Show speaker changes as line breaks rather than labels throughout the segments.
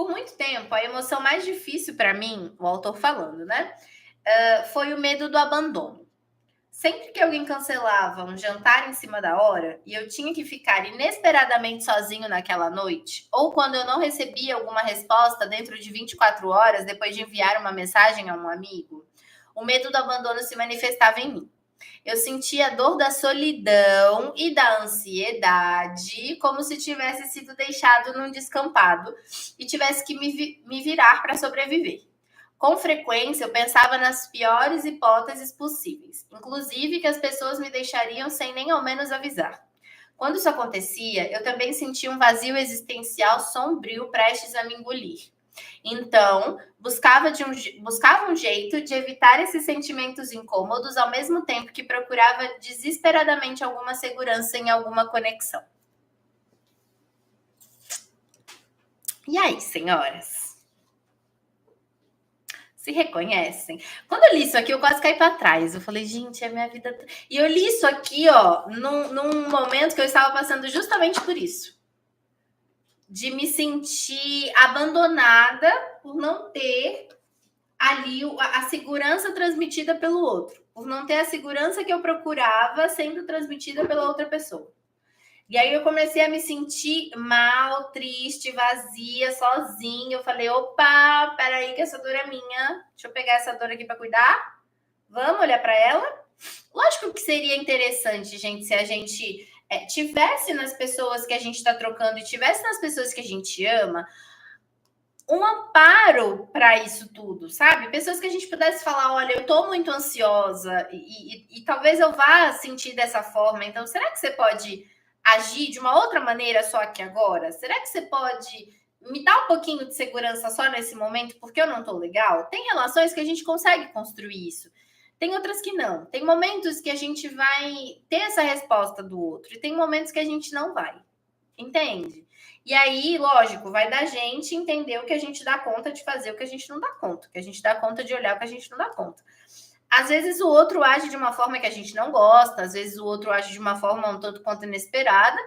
Por muito tempo, a emoção mais difícil para mim, o autor falando, né? Foi o medo do abandono. Sempre que alguém cancelava um jantar em cima da hora e eu tinha que ficar inesperadamente sozinho naquela noite, ou quando eu não recebia alguma resposta dentro de 24 horas depois de enviar uma mensagem a um amigo, o medo do abandono se manifestava em mim. Eu sentia a dor da solidão e da ansiedade, como se tivesse sido deixado num descampado e tivesse que me virar para sobreviver. Com frequência, eu pensava nas piores hipóteses possíveis, inclusive que as pessoas me deixariam sem nem ao menos avisar. Quando isso acontecia, eu também sentia um vazio existencial sombrio prestes a me engolir. Então, buscava um jeito de evitar esses sentimentos incômodos, ao mesmo tempo que procurava desesperadamente alguma segurança em alguma conexão. E aí, senhoras? Se reconhecem? Quando eu li isso aqui, eu quase caí para trás. Eu falei, gente, é minha vida. E eu li isso aqui, ó, num momento que eu estava passando justamente por isso. De me sentir abandonada por não ter ali a segurança transmitida pelo outro. Por não ter a segurança que eu procurava sendo transmitida pela outra pessoa. E aí eu comecei a me sentir mal, triste, vazia, sozinha. Eu falei, opa, peraí que essa dor é minha. Deixa eu pegar essa dor aqui para cuidar. Vamos olhar para ela? Lógico que seria interessante, gente, se a gente tivesse nas pessoas que a gente está trocando e tivesse nas pessoas que a gente ama um amparo para isso tudo, sabe? Pessoas que a gente pudesse falar, olha, eu tô muito ansiosa e talvez eu vá sentir dessa forma. Então, será que você pode agir de uma outra maneira só aqui agora? Será que você pode me dar um pouquinho de segurança só nesse momento porque eu não tô legal? Tem relações que a gente consegue construir isso. Tem outras que não. Tem momentos que a gente vai ter essa resposta do outro e tem momentos que a gente não vai. Entende? E aí, lógico, vai da gente entender o que a gente dá conta de fazer, o que a gente não dá conta, o que a gente dá conta de olhar, o que a gente não dá conta. Às vezes o outro age de uma forma que a gente não gosta, às vezes o outro age de uma forma um tanto quanto inesperada,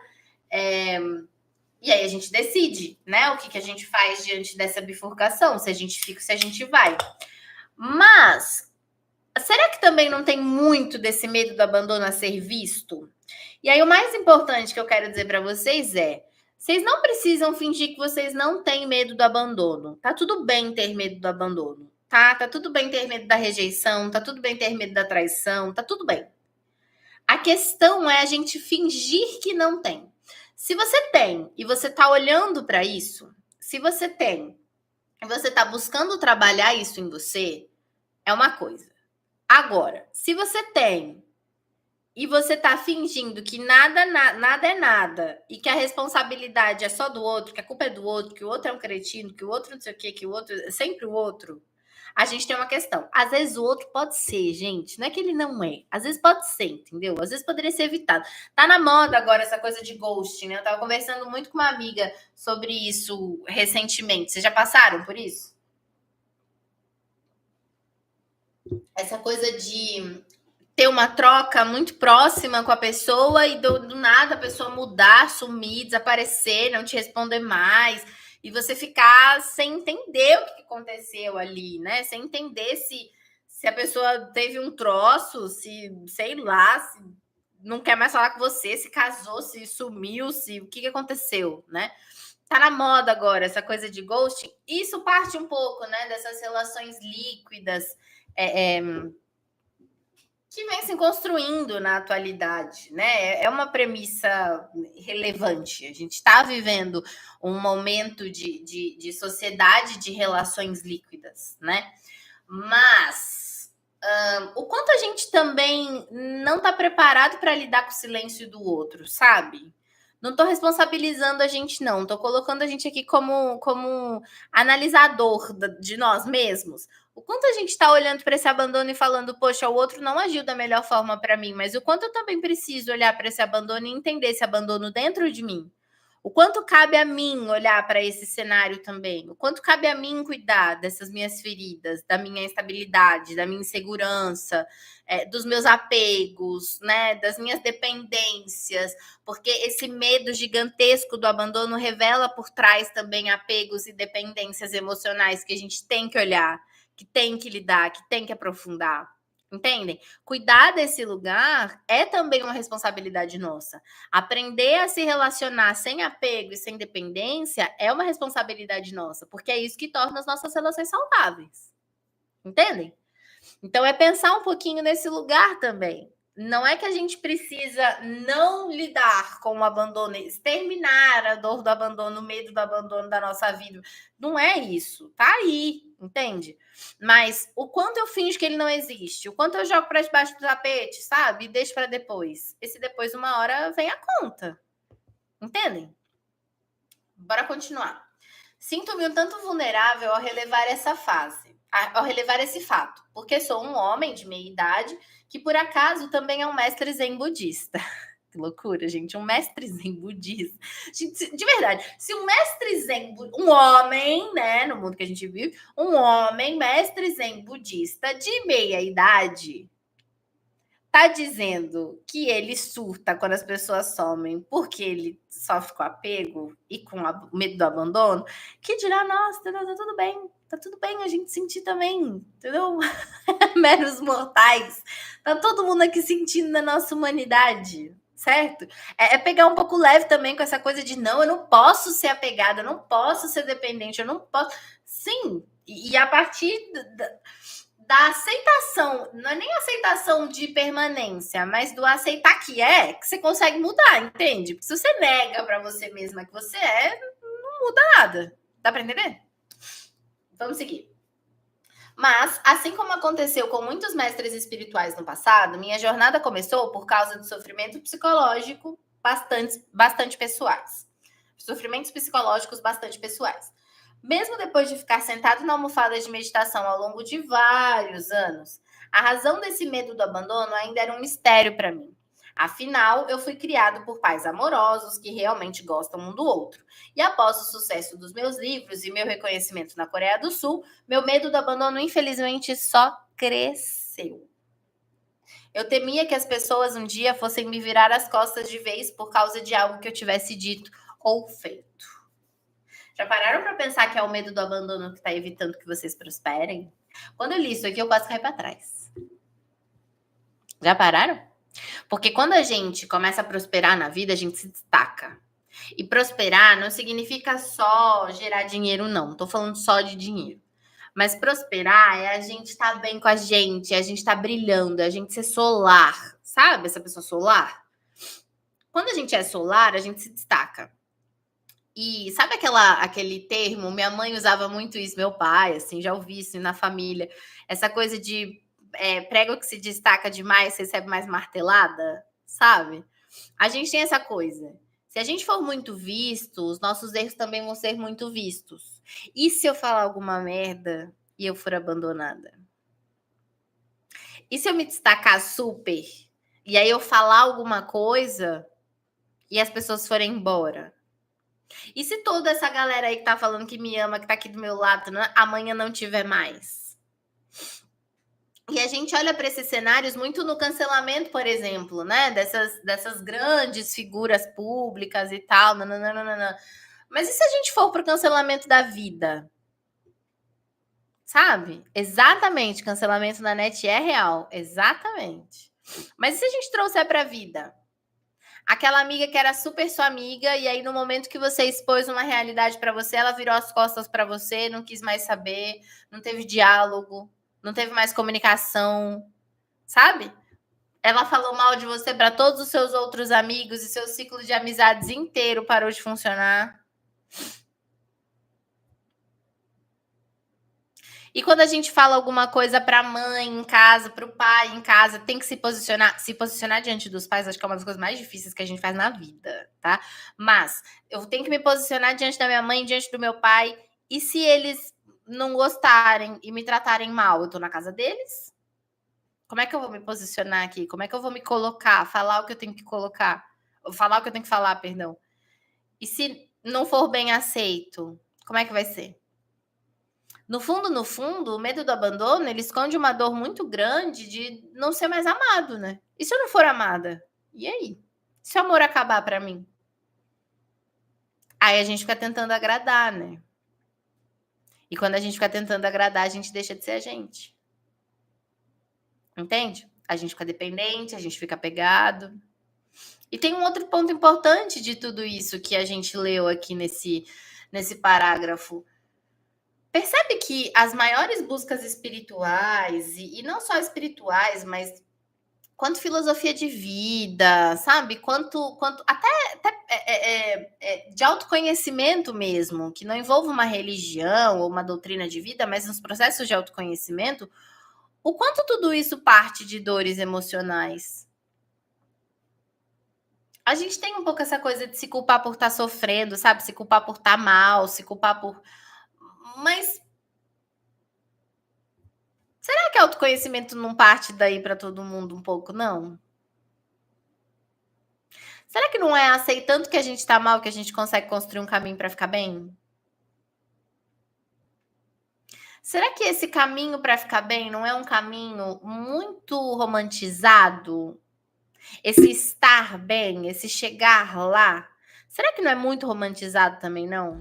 e aí a gente decide, né, o que a gente faz diante dessa bifurcação, se a gente fica, se a gente vai. Mas, será que também não tem muito desse medo do abandono a ser visto? E aí o mais importante que eu quero dizer para vocês é, vocês não precisam fingir que vocês não têm medo do abandono. Tá tudo bem ter medo do abandono, tá? Tá tudo bem ter medo da rejeição, tá tudo bem ter medo da traição, tá tudo bem. A questão é a gente fingir que não tem. Se você tem e você tá olhando para isso, se você tem e você tá buscando trabalhar isso em você, é uma coisa. Agora, se você tem e você tá fingindo que nada é nada e que a responsabilidade é só do outro, que a culpa é do outro, que o outro é um cretino, que o outro não sei o quê, que o outro é sempre o outro, a gente tem uma questão. Às vezes o outro pode ser, gente, não é que ele não é. Às vezes pode ser, entendeu? Às vezes poderia ser evitado. Tá na moda agora essa coisa de ghosting, né? Eu tava conversando muito com uma amiga sobre isso recentemente. Vocês já passaram por isso? Essa coisa de ter uma troca muito próxima com a pessoa e do nada a pessoa mudar, sumir, desaparecer, não te responder mais e você ficar sem entender o que aconteceu ali, né? Sem entender se a pessoa teve um troço, se, sei lá, se não quer mais falar com você, se casou, se sumiu, se o que aconteceu, né? Tá na moda agora essa coisa de ghosting. Isso parte um pouco, né, dessas relações líquidas, que vem se construindo na atualidade, né? É uma premissa relevante. A gente está vivendo um momento de sociedade de relações líquidas, né? Mas o quanto a gente também não está preparado para lidar com o silêncio do outro, sabe? Não estou responsabilizando a gente, não. Estou colocando a gente aqui como analisador de nós mesmos. O quanto a gente está olhando para esse abandono e falando, poxa, o outro não agiu da melhor forma para mim, mas o quanto eu também preciso olhar para esse abandono e entender esse abandono dentro de mim. O quanto cabe a mim olhar para esse cenário também? O quanto cabe a mim cuidar dessas minhas feridas, da minha instabilidade, da minha insegurança, dos meus apegos, né, das minhas dependências, porque esse medo gigantesco do abandono revela por trás também apegos e dependências emocionais que a gente tem que olhar, que tem que lidar, que tem que aprofundar. Entendem? Cuidar desse lugar é também uma responsabilidade nossa. Aprender a se relacionar sem apego e sem dependência é uma responsabilidade nossa, porque é isso que torna as nossas relações saudáveis. Entendem? Então é pensar um pouquinho nesse lugar também. Não é que a gente precisa não lidar com o abandono, exterminar a dor do abandono, o medo do abandono da nossa vida. Não é isso. Tá aí, entende? Mas o quanto eu finjo que ele não existe, o quanto eu jogo para debaixo do tapete, sabe? E deixo para depois. Esse depois, uma hora, vem a conta. Entendem? Bora continuar. Sinto-me um tanto vulnerável ao relevar essa fase, ao relevar esse fato, porque sou um homem de meia idade que, por acaso, também é um mestre zen budista. Que loucura, gente, um mestre zen budista. Gente, de verdade, se um mestre zen, um homem, né, no mundo que a gente vive, um homem mestre zen budista de meia idade tá dizendo que ele surta quando as pessoas somem porque ele sofre com apego e com medo do abandono, que dirá, nossa, tá tudo bem a gente sentir também, entendeu? Meros mortais, tá todo mundo aqui sentindo na nossa humanidade, certo? É pegar um pouco leve também com essa coisa de não, eu não posso ser apegada, eu não posso ser dependente, eu não posso. Sim, e a partir da aceitação, não é nem aceitação de permanência, mas do aceitar que você consegue mudar, entende? Porque se você nega para você mesma que você não muda nada. Dá para entender? Vamos seguir. Mas, assim como aconteceu com muitos mestres espirituais no passado, minha jornada começou por causa de sofrimento psicológico bastante pessoais. Sofrimentos psicológicos bastante pessoais. Mesmo depois de ficar sentado na almofada de meditação ao longo de vários anos, a razão desse medo do abandono ainda era um mistério para mim. Afinal, eu fui criado por pais amorosos que realmente gostam um do outro. E após o sucesso dos meus livros e meu reconhecimento na Coreia do Sul, meu medo do abandono, infelizmente, só cresceu. Eu temia que as pessoas um dia fossem me virar as costas de vez por causa de algo que eu tivesse dito ou feito. Já pararam para pensar que é o medo do abandono que está evitando que vocês prosperem? Quando eu li isso aqui, eu quase caí para trás. Já pararam? Porque quando a gente começa a prosperar na vida, a gente se destaca. E prosperar não significa só gerar dinheiro, não. Não tô falando só de dinheiro. Mas prosperar é a gente estar bem com a gente tá brilhando, é a gente ser solar. Sabe essa pessoa solar? Quando a gente é solar, a gente se destaca. E sabe aquele termo? Minha mãe usava muito isso, meu pai, assim, já ouvi isso na família. Essa coisa de prego que se destaca demais, recebe mais martelada, sabe? A gente tem essa coisa. Se a gente for muito visto, os nossos erros também vão ser muito vistos. E se eu falar alguma merda e eu for abandonada? E se eu me destacar super e aí eu falar alguma coisa e as pessoas forem embora? E se toda essa galera aí que tá falando que me ama, que tá aqui do meu lado, né, amanhã não tiver mais? E a gente olha para esses cenários muito no cancelamento, por exemplo, né? Dessas grandes figuras públicas e tal. Nananana. Mas e se a gente for pro cancelamento da vida? Sabe? Exatamente, cancelamento na net é real. Exatamente. Mas e se a gente trouxer pra vida? Aquela amiga que era super sua amiga e aí no momento que você expôs uma realidade para você, ela virou as costas para você, não quis mais saber, não teve diálogo, não teve mais comunicação, sabe? Ela falou mal de você para todos os seus outros amigos e seu ciclo de amizades inteiro parou de funcionar. E quando a gente fala alguma coisa para a mãe em casa, para o pai em casa, tem que se posicionar diante dos pais, acho que é uma das coisas mais difíceis que a gente faz na vida, tá? Mas eu tenho que me posicionar diante da minha mãe, diante do meu pai, e se eles não gostarem e me tratarem mal, eu tô na casa deles? Como é que eu vou me posicionar aqui? Como é que eu vou me colocar, falar o que eu tenho que colocar? Falar o que eu tenho que falar, perdão. E se não for bem aceito, como é que vai ser? No fundo, o medo do abandono, ele esconde uma dor muito grande de não ser mais amado, né. E se eu não for amada? E aí? Se o amor acabar pra mim? Aí a gente fica tentando agradar, né. E quando a gente fica tentando agradar, a gente deixa de ser a gente. Entende? A gente fica dependente, a gente fica apegado. E tem um outro ponto importante de tudo isso que a gente leu aqui nesse parágrafo. Percebe que as maiores buscas espirituais, e não só espirituais, mas quanto filosofia de vida, sabe? Quanto até de autoconhecimento mesmo, que não envolve uma religião ou uma doutrina de vida, mas nos processos de autoconhecimento, o quanto tudo isso parte de dores emocionais. A gente tem um pouco essa coisa de se culpar por estar sofrendo, sabe? Se culpar por estar mal, se culpar por. Mas será que autoconhecimento não parte daí para todo mundo um pouco, não? Será que não é aceitando que a gente tá mal que a gente consegue construir um caminho para ficar bem? Será que esse caminho para ficar bem não é um caminho muito romantizado? Esse estar bem, esse chegar lá, será que não é muito romantizado também não?